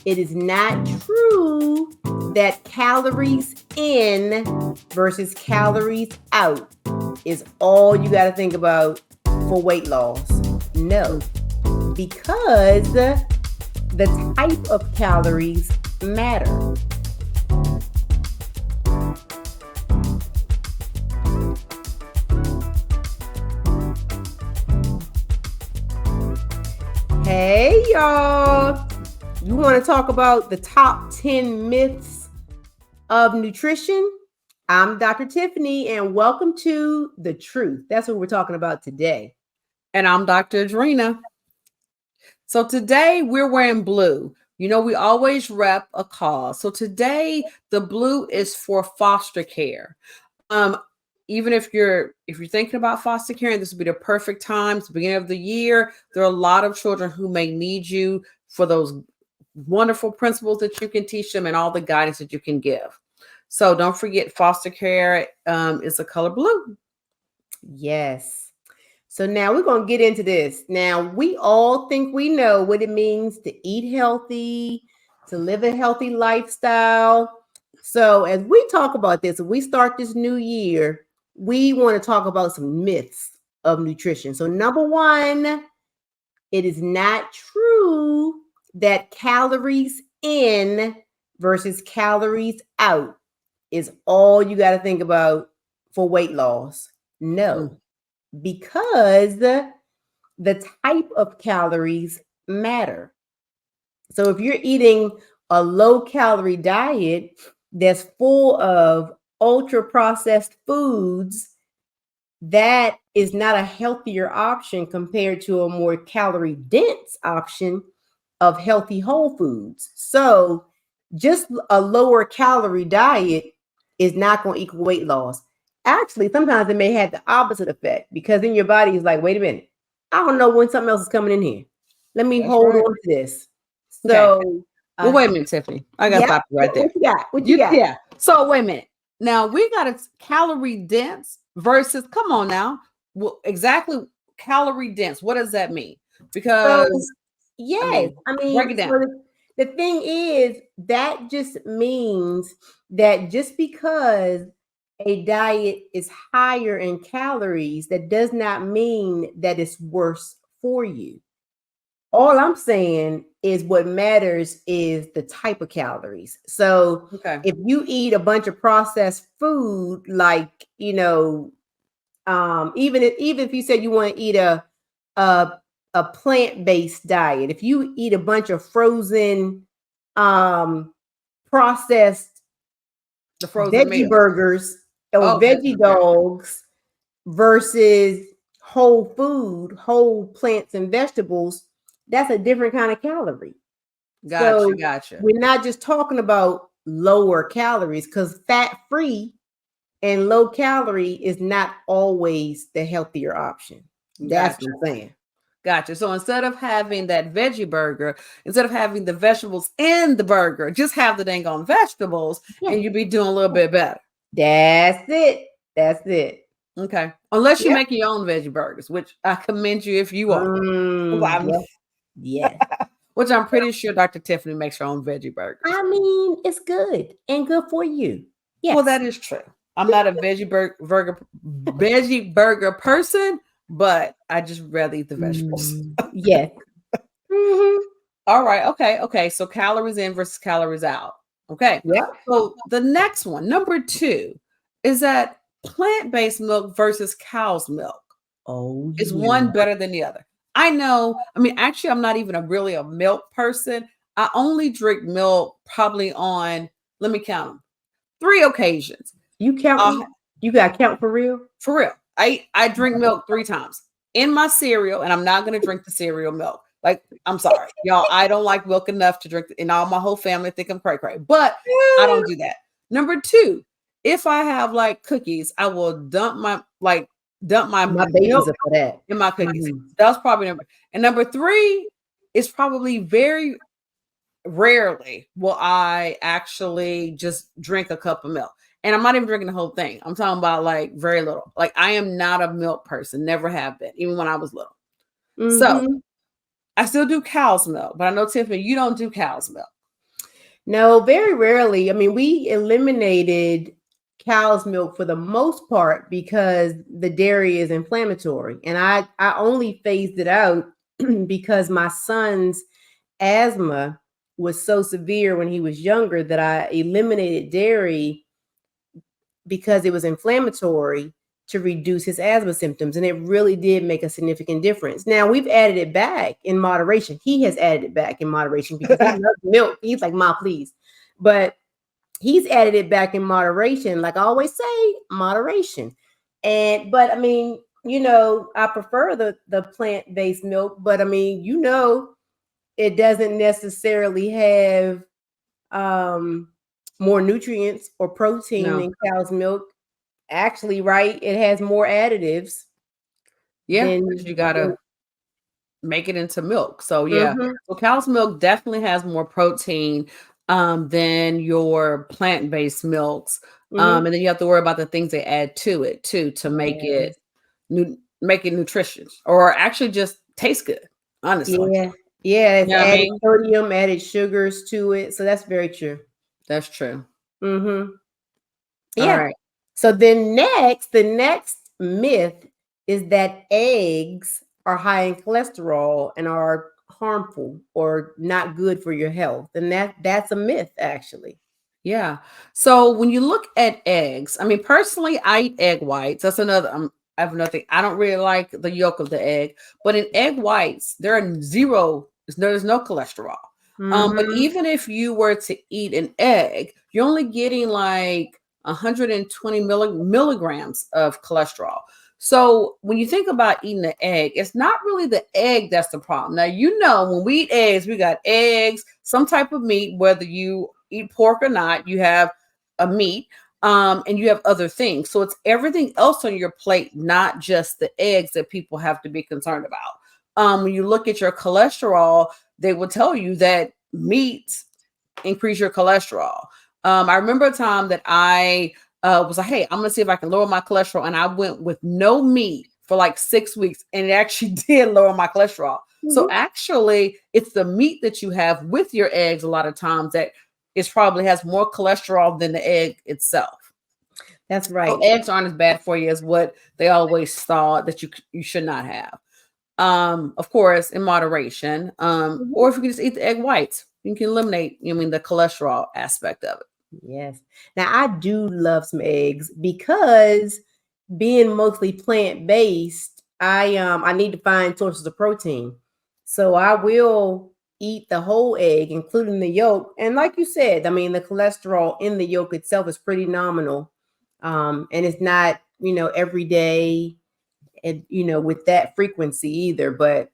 It is not true that calories in versus calories out is all you got to think about for weight loss. No, because the type of calories matter. Hey, y'all. You want to talk about the top 10 myths of nutrition? I'm Dr. Tiffany, and welcome to The Truth. That's what we're talking about today. And I'm Dr. Adrena. So today we're wearing blue. You know, we always rep a cause. So today the blue is for foster care. Even if you're thinking about foster care, and this would be the perfect time, it's the beginning of the year, there are a lot of children who may need you for those wonderful principles that you can teach them and all the guidance that you can give. So don't forget, foster care is the color blue. Yes. So now we're going to get into this. Now, we all think we know what it means to eat healthy, to live a healthy lifestyle. So as we talk about this, if we start this new year, we want to talk about some myths of nutrition. So number one, it is not true that calories in versus calories out is all you got to think about for weight loss. No, because the type of calories matter. So if you're eating a low calorie diet that's full of ultra processed foods, that is not a healthier option compared to a more calorie dense option of healthy whole foods. So just a lower calorie diet is not going to equal weight loss. Actually, sometimes it may have the opposite effect, because then your body is like, wait a minute, I don't know when something else is coming in here. Let me hold on to this. So, okay. Well, wait a minute, Tiffany. I got to stop you right there. What you got? What you got? Yeah. So wait a minute. Now we got a calorie dense versus, come on now. Well, exactly, calorie dense. What does that mean? Because yes, I mean, break it down. So the thing is, that just means that just because a diet is higher in calories, that does not mean that it's worse for you. All I'm saying is what matters is the type of calories. So if you eat a bunch of processed food, like, you know, even if you said you want to eat a plant-based diet, if you eat a bunch of frozen processed veggie burgers or veggie dogs versus whole food, whole plants and vegetables, that's a different kind of calorie. Gotcha. We're not just talking about lower calories, because fat-free and low calorie is not always the healthier option. That's what I'm saying. Gotcha. So instead of having that veggie burger, instead of having the vegetables in the burger, just have the dang on vegetables, and you'll be doing a little bit better. That's it. Okay. Unless you make your own veggie burgers, which I commend you if you are. Yeah. Which I'm pretty sure Dr. Tiffany makes her own veggie burgers. I mean, it's good and good for you. Yes. Well, that is true. I'm not a veggie burger person, but I just rather eat the vegetables. Yes. All right. Okay. So calories in versus calories out. Okay. Yeah. So the next one, number 2, is that plant-based milk versus cow's milk. Is one better than the other? I know. I mean, actually, I'm not even really a milk person. I only drink milk probably on, let me count them, 3 occasions. You count? You got to count for real? For real. I drink milk 3 times in my cereal, and I'm not going to drink the cereal milk. Like, I'm sorry, y'all. I don't like milk enough to drink, and all my whole family think I'm cray-cray, but I don't do that. Number 2, if I have like cookies, I will dump my babies for that in my cookies. That's probably number. And number 3 is probably very rarely will I actually just drink a cup of milk. And I'm not even drinking the whole thing. I'm talking about like very little. Like, I am not a milk person, never have been, even when I was little. So I still do cow's milk, but I know, Tiffany, you don't do cow's milk. No, very rarely. I mean, we eliminated cow's milk for the most part because the dairy is inflammatory. And I only phased it out because my son's asthma was so severe when he was younger that I eliminated dairy because it was inflammatory to reduce his asthma symptoms. And it really did make a significant difference. Now we've added it back in moderation. He has added it back in moderation because he loves milk. He's like, "Ma, please." But he's added it back in moderation. Like I always say, moderation. But I mean, I prefer the plant-based milk, but I mean, it doesn't necessarily have um more nutrients or protein No. than cow's milk. Actually, right, it has more additives Yeah, because than you gotta make it into milk. So yeah. Mhm, So cow's milk definitely has more protein than your plant-based milks. mhm. And then you have to worry about the things they add to it too to Yes. make it nutritious or actually just taste good, honestly. Yeah. Yeah, You it's know what I added mean? sodium, added sugars to it. So that's very true. That's true. Mhm. All Yeah. right. So then the next myth is that eggs are high in cholesterol and are harmful or not good for your health. And that's a myth actually. Yeah. So when you look at eggs, I mean, personally, I eat egg whites. That's another. I have another thing. I don't really like the yolk of the egg, but in egg whites, there are zero. There's no cholesterol. But Mhm. even if you were to eat an egg, you're only getting like 120 milligrams of cholesterol. So when you think about eating an egg, it's not really the egg that's the problem. Now, when we eat eggs, we got eggs, some type of meat, whether you eat pork or not, you have a meat, and you have other things. So it's everything else on your plate, not just the eggs that people have to be concerned about. When you look at your cholesterol, they will tell you that meats increase your cholesterol. I remember a time that I was like, hey, I'm gonna see if I can lower my cholesterol. And I went with no meat for like 6 weeks, and it actually did lower my cholesterol. So Mhm. actually, it's the meat that you have with your eggs a lot of times that it probably has more cholesterol than the egg itself. That's So right. eggs aren't as bad for you as what they always thought that you should not have. Of course, in moderation. Mhm. Or if you can just eat the egg whites, you can eliminate, the cholesterol aspect of it. Yes. Now I do love some eggs because being mostly plant-based, I need to find sources of protein. So I will eat the whole egg, including the yolk. And like you said, I mean the cholesterol in the yolk itself is pretty nominal. And it's not, every day and with that frequency either, but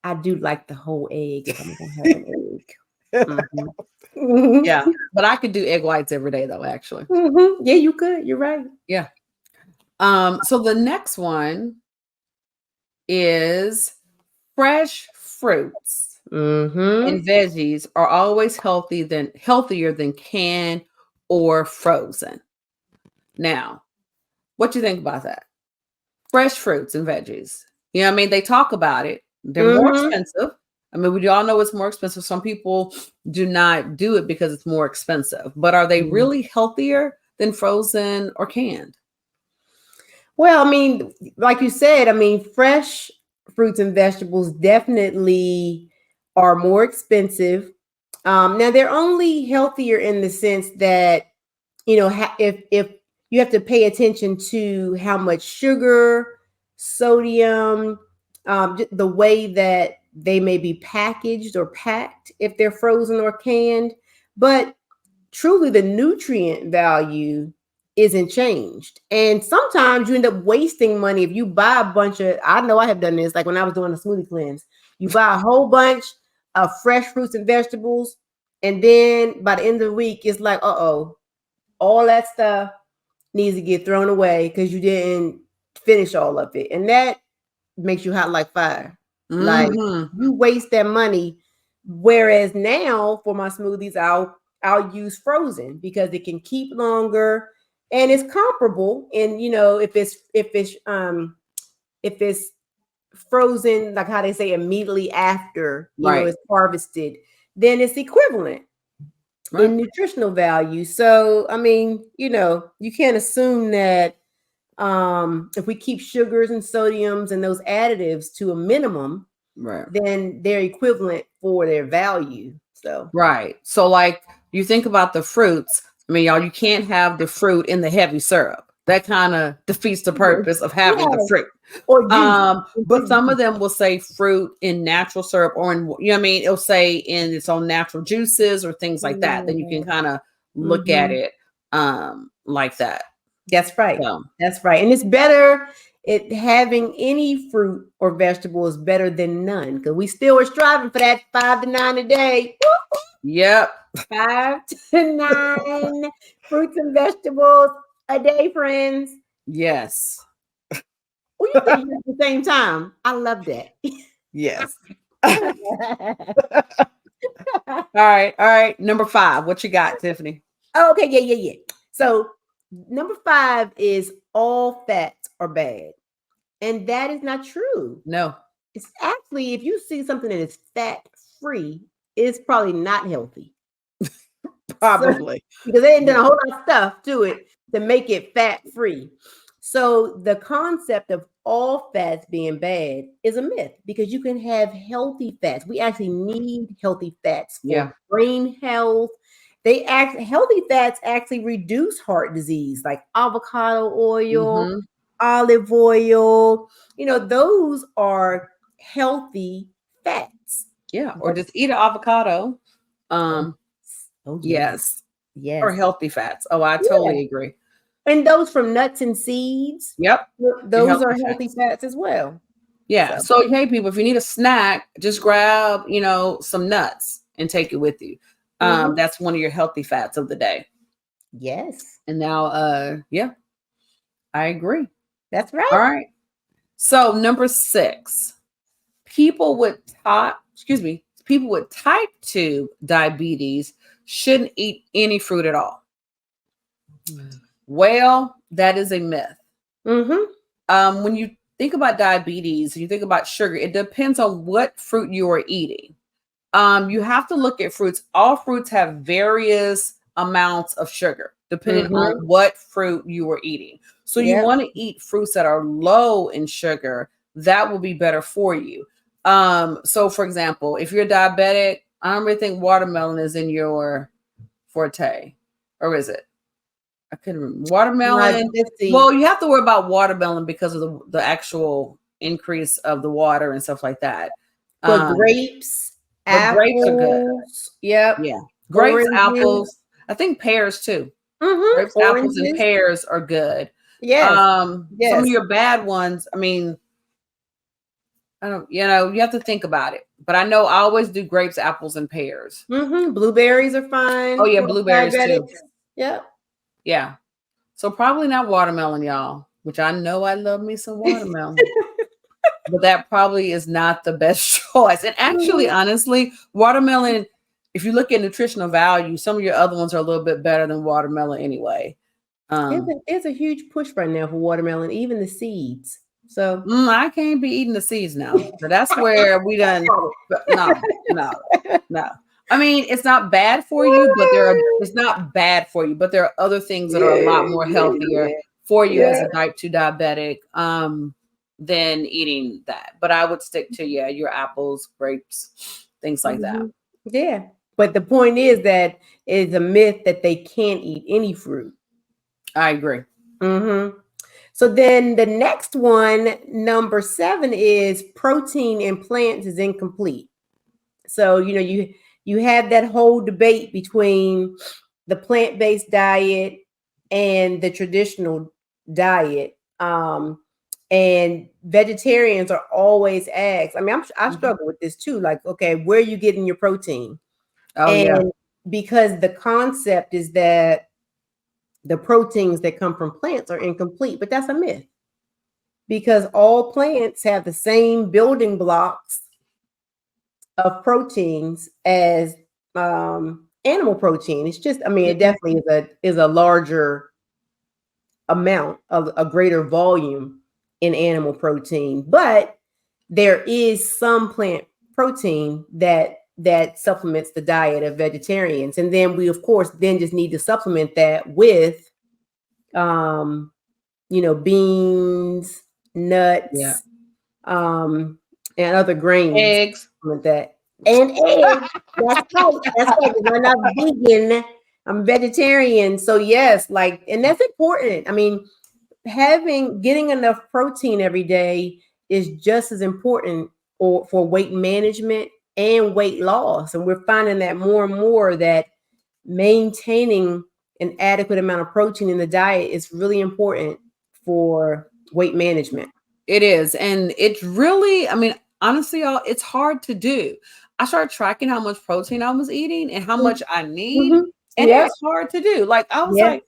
I do like the whole egg if I'm gonna have an egg. Mhm. Yeah, but I could do egg whites every day though, actually. Mhm. Yeah, you could. You're right. Yeah. So the next one is fresh fruits Mhm. and veggies are always healthier than canned or frozen. Now, what you think about that? Fresh fruits and veggies. You know what I mean? They talk about it. They're more Mhm. expensive. I mean, we all know it's more expensive. Some people do not do it because it's more expensive. But are they Mhm. really healthier than frozen or canned? Well, I mean, like you said, I mean, fresh fruits and vegetables definitely are more expensive. Now they're only healthier in the sense that if you have to pay attention to how much sugar, sodium, the way that they may be packaged or packed if they're frozen or canned, but truly the nutrient value isn't changed. And sometimes you end up wasting money if you buy a bunch of, I know I have done this, like when I was doing a smoothie cleanse, you buy a whole bunch of fresh fruits and vegetables, and then by the end of the week, it's like, uh-oh, all that stuff needs to get thrown away because you didn't finish all of it. And that makes you hot like fire. Like Hmm. you waste that money. Whereas now for my smoothies, I'll use frozen because it can keep longer and it's comparable. And if it's frozen, like how they say immediately after, Right. it's harvested, then it's equivalent. in nutritional value. So, I mean, you can't assume that if we keep sugars and sodiums and those additives to a minimum, Right. then they're equivalent for their value. So, right. So, like, you think about the fruits. I mean, y'all, you can't have the fruit in the heavy syrup. That kind of defeats the purpose of having the fruit. Or juice. But some of them will say fruit in natural syrup, or in, you know what I mean? It'll say in its own natural juices or things like that. Then you can kind of look at it like that. That's right. So. That's right. And it's better having any fruit or vegetable is better than none, because we still are striving for that 5 to 9 a day. Yep. 5 to 9 fruits and vegetables a day, friends. Yes. Well, you think at the same time. I love that. Yes. All right. Number 5. What you got, Tiffany? Okay, yeah. So number 5 is all fats are bad. And that is not true. No. It's actually, if you see something that is fat-free, it's probably not healthy. Probably. So, because they ain't done a whole lot of stuff to it to make it fat-free. So the concept of all fats being bad is a myth, because you can have healthy fats. We actually need healthy fats for brain health. Healthy fats actually reduce heart disease, like avocado oil, olive oil. Those are healthy fats. Yeah, or just eat an avocado. Yes. Or healthy fats. Oh, I totally agree. And those from nuts and seeds. Yep. Those are healthy fats as well. Yeah. So, hey, people, if you need a snack, just grab, some nuts and take it with you. That's one of your healthy fats of the day. Yes. And now, I agree. That's right. All right. So, number 6, people with type 2 diabetes shouldn't eat any fruit at all. Well, that is a myth. When you think about diabetes, you think about sugar, it depends on what fruit you are eating. You have to look at fruits. All fruits have various amounts of sugar, depending on what fruit you are eating. So you want to eat fruits that are low in sugar. That will be better for you. So for example, if you're diabetic, I don't really think watermelon is in your forte, or is it? I couldn't remember. Watermelon. Well, you have to worry about watermelon because of the actual increase of the water and stuff like that. But grapes, apples, grapes are good. Yep. Yeah. Grapes, apples. I think pears too. Grapes, apples, and pears are good. Yes. Some of your bad ones, I mean, I don't, you have to think about it. But I know I always do grapes, apples, and pears. Blueberries are fine. Oh, yeah, blueberries too. Yep. Yeah. So probably not watermelon, y'all, which I know I love me some watermelon. But that probably is not the best choice. And actually, honestly, watermelon, if you look at nutritional value, some of your other ones are a little bit better than watermelon anyway. There's a huge push right now for watermelon, even the seeds. So I can't be eating the seeds now. So that's where we done. No. I mean, it's not bad for you, but it's not bad for you, but there are other things that are a lot more healthier for you as a type 2 diabetic than eating that. But I would stick to your apples, grapes, things like that. Yeah. But the point is that it's a myth that they can't eat any fruit. I agree. So then the next one, number 7, is protein in plants is incomplete. So, you have that whole debate between the plant-based diet and the traditional diet. And vegetarians are always asked. I mean, I struggle with this too. Like, okay, where are you getting your protein? Because the concept is that the proteins that come from plants are incomplete, but that's a myth, because all plants have the same building blocks of proteins as animal protein. It's just, I mean, it definitely is a larger amount of a greater volume in animal protein, but there is some plant protein that that supplements the diet of vegetarians. And then we, of course, then just need to supplement that with, beans, Yeah. nuts, and other grains. Eggs. With that. And eggs. That's right. That's right. 'Cause I'm not vegan. I'm vegetarian. So yes, and that's important. I mean, getting enough protein every day is just as important for weight management and weight loss. And we're finding that more and more that maintaining an adequate amount of protein in the diet is really important for weight management. It is. And it's really, I mean, honestly, y'all, it's hard to do. I started tracking how much protein I was eating and how much I need. Mm-hmm. And Yeah. it's hard to do. Like, I was Yeah. like,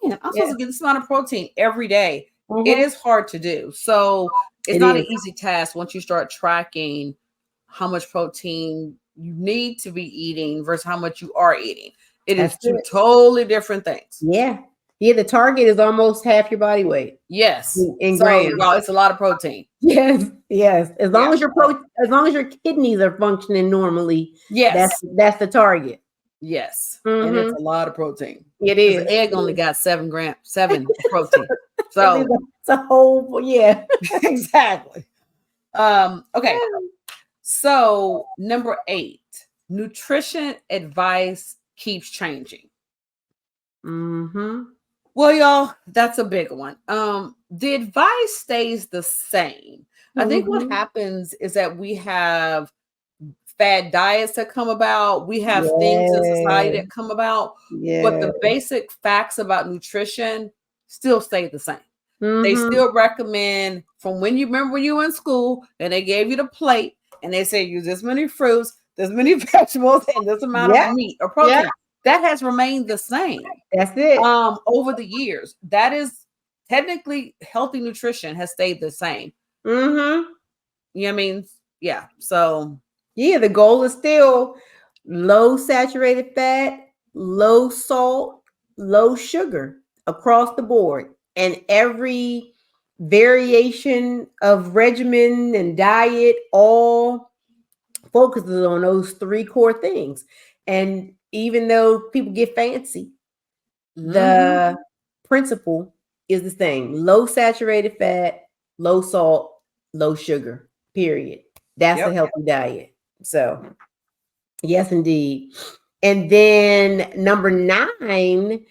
man, I'm supposed to get this amount of protein every day. Mm-hmm. It is hard to do. So it's not an is. easy task once you start tracking how much protein you need to be eating versus how much you are eating. It is two totally different things. Yeah. Yeah, the target is almost half your body weight. Yes. In So, grams. y'all, it's a lot of protein. Yes. As long as your kidneys are functioning normally, yes, that's the target. Yes. Mm-hmm. And it's a lot of protein. It is. The egg only got 7 protein. So it's a whole, yeah. Exactly. Okay. So number 8, nutrition advice keeps changing. Mm-hmm. Well, y'all, that's a big one. The advice stays the same. I think what happens is that we have fad diets that come about. We have things in society that come about, but the basic facts about nutrition still stay the same. They still recommend from when you were in school and they gave you the plate and they say use this many fruits, this many vegetables, and this amount of meat or protein. Yeah. That has remained the same. That's it. Over the years. That is technically healthy nutrition has stayed the same. Mm-hmm. You know what I mean? Yeah. So yeah, the goal is still low saturated fat, low salt, low sugar across the board. And every variation of regimen and diet all focuses on those 3 core things. And even though people get fancy, the principle is the same. Low saturated fat, low salt, low sugar, period. That's a healthy diet. So, yes, indeed. And then number 9,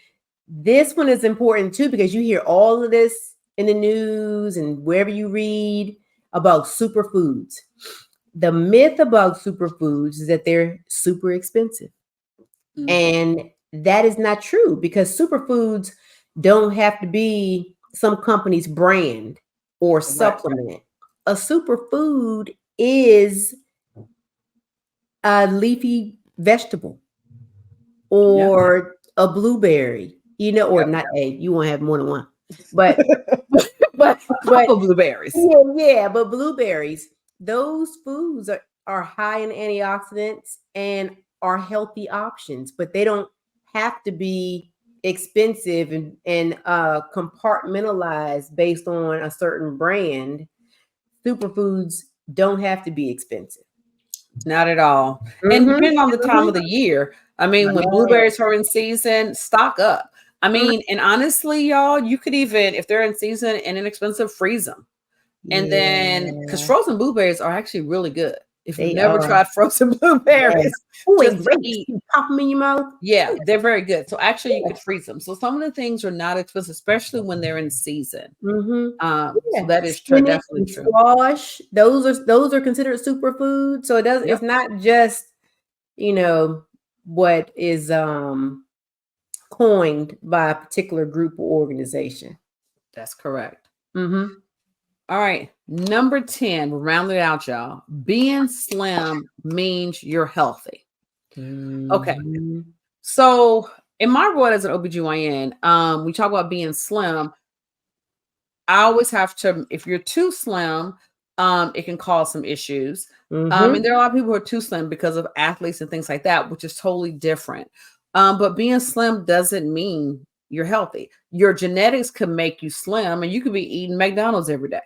this one is important too, because you hear all of this in the news and wherever you read about superfoods. The myth about superfoods is that they're super expensive. And that is not true, because superfoods don't have to be some company's brand or supplement. A superfood is a leafy vegetable or a blueberry, or not you won't have more than one, but blueberries. But blueberries, those foods are high in antioxidants and are healthy options, but they don't have to be expensive and compartmentalized based on a certain brand. Superfoods don't have to be expensive. Not at all. And depending on the time of the year, I mean, when blueberries are in season, stock up. I mean, and honestly, y'all, you could even, if they're in season and inexpensive, freeze them. And then, because frozen blueberries are actually really good. If you've never tried frozen blueberries, just pop them in your mouth. Yeah, they're very good. So actually, you could freeze them. So some of the things are not expensive, especially when they're in season. So that is definitely true. Squash, those are considered superfood. So it does. It's not just what is coined by a particular group or organization. That's correct. All right. Number 10, we're rounding it out, y'all. Being slim means you're healthy. Okay. So in my role as an OBGYN, we talk about being slim. I always have to, if you're too slim, it can cause some issues. And there are a lot of people who are too slim because of athletes and things like that, which is totally different. But being slim doesn't mean you're healthy. Your genetics can make you slim, and you could be eating McDonald's every day.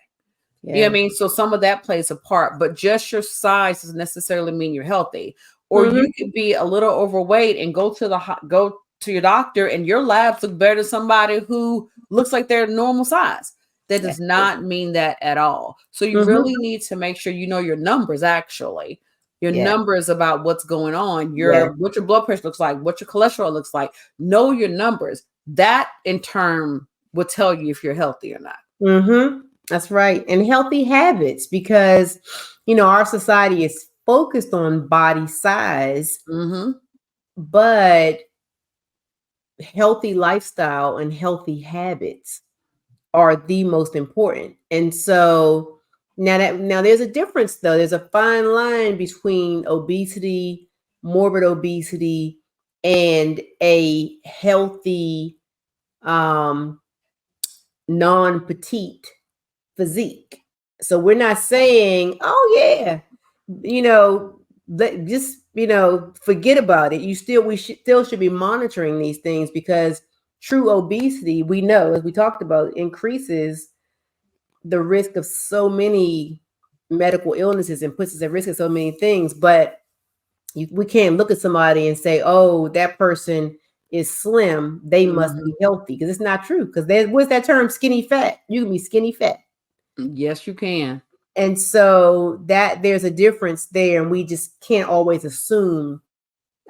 You know what I mean? So some of that plays a part, but just your size doesn't necessarily mean you're healthy. Or you could be a little overweight and go to your doctor and your labs look better than somebody who looks like they're normal size. That does not mean that at all. So you really need to make sure you know your numbers actually. Your numbers about what's going on, what your blood pressure looks like, what your cholesterol looks like. Know your numbers. That in turn will tell you if you're healthy or not. That's right. And healthy habits, because, our society is focused on body size, but healthy lifestyle and healthy habits are the most important. And so now there's a difference though. There's a fine line between obesity, morbid obesity, and a healthy, non-petite physique. So we're not saying, oh yeah, just forget about it. We still should be monitoring these things, because true obesity, we know, as we talked about, increases the risk of so many medical illnesses and puts us at risk of so many things. But we can't look at somebody and say, oh, that person is slim, they must be healthy, because it's not true. Because what's that term, skinny fat? You can be skinny fat. Yes, you can. And so that there's a difference there, and we just can't always assume.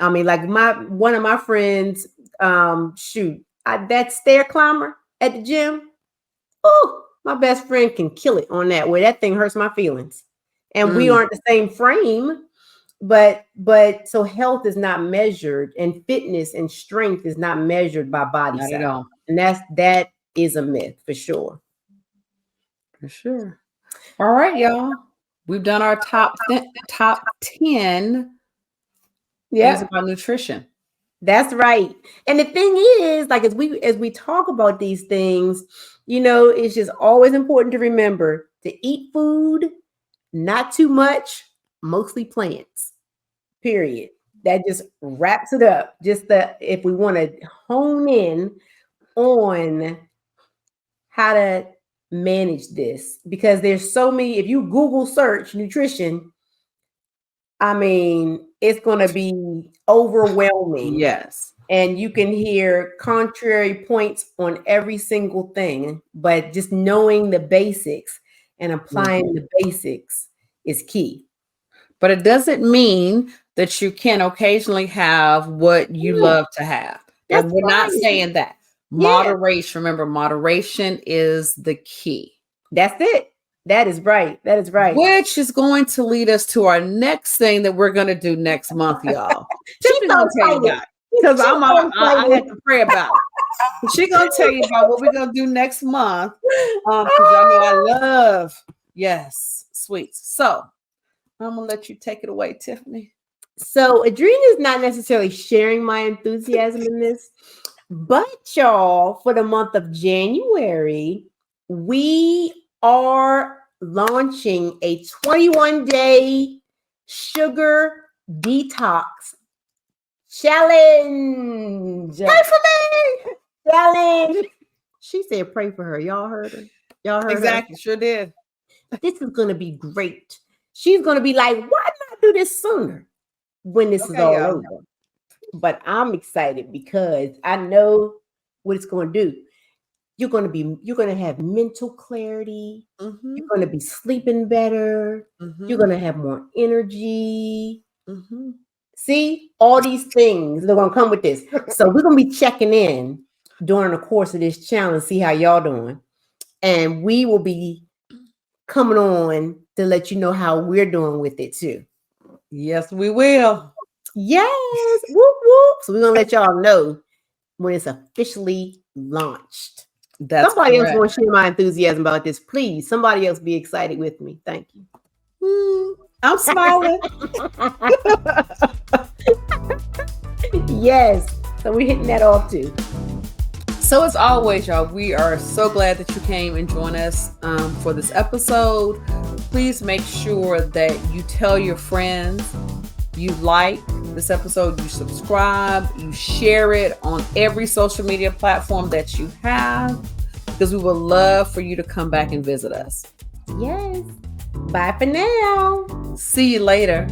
I mean, like one of my friends, that stair climber at the gym. Oh, my best friend can kill it on that. Where that thing hurts my feelings, and we aren't the same frame. But so health is not measured, and fitness and strength is not measured by body size. At all. And that is a myth for sure. For sure. All right, y'all. We've done our top 10 things about nutrition. That's right. And the thing is, like, as we talk about these things, it's just always important to remember to eat food, not too much, mostly plants. Period. That just wraps it up. If we want to hone in on how to manage this, because there's so many. If you Google search nutrition, I mean, it's going to be overwhelming. Yes. And you can hear contrary points on every single thing, but just knowing the basics and applying the basics is key. But it doesn't mean that you can occasionally have what you love to have. And we're not saying that. Moderation. Remember, moderation is the key. That's it. That is right. That is right. Which is going to lead us to our next thing that we're going to do next month, y'all. She's going to tell you about it, because I had to pray about it. She's going to tell you about what we're going to do next month. Because y'all know I love, sweets. So I'm going to let you take it away, Tiffany. So Adrena is not necessarily sharing my enthusiasm in this, but y'all, for the month of January, we are launching a 21-day sugar detox challenge. Pray for me. Challenge. She said, pray for her. Y'all heard her? Y'all heard exactly. Her? Sure did. This is going to be great. She's going to be like, why not do this sooner when this is all over? But I'm excited because I know what it's going to do. You're going to have mental clarity. You're going to be sleeping better. You're going to have more energy. See, all these things, they're going to come with this. So we're going to be checking in during the course of this challenge, see how y'all doing. And we will be coming on to let you know how we're doing with it too. Yes, we will. Yes. Whoop, whoop. So we're going to let y'all know when it's officially launched. Somebody else want to share my enthusiasm about this. Please, somebody else be excited with me. Thank you. I'm smiling. Yes. So we're hitting that off too. So as always, y'all, we are so glad that you came and joined us for this episode. Please make sure that you tell your friends you like this episode, you subscribe, you share it on every social media platform that you have, because we would love for you to come back and visit us. Yes. Bye for now. See you later.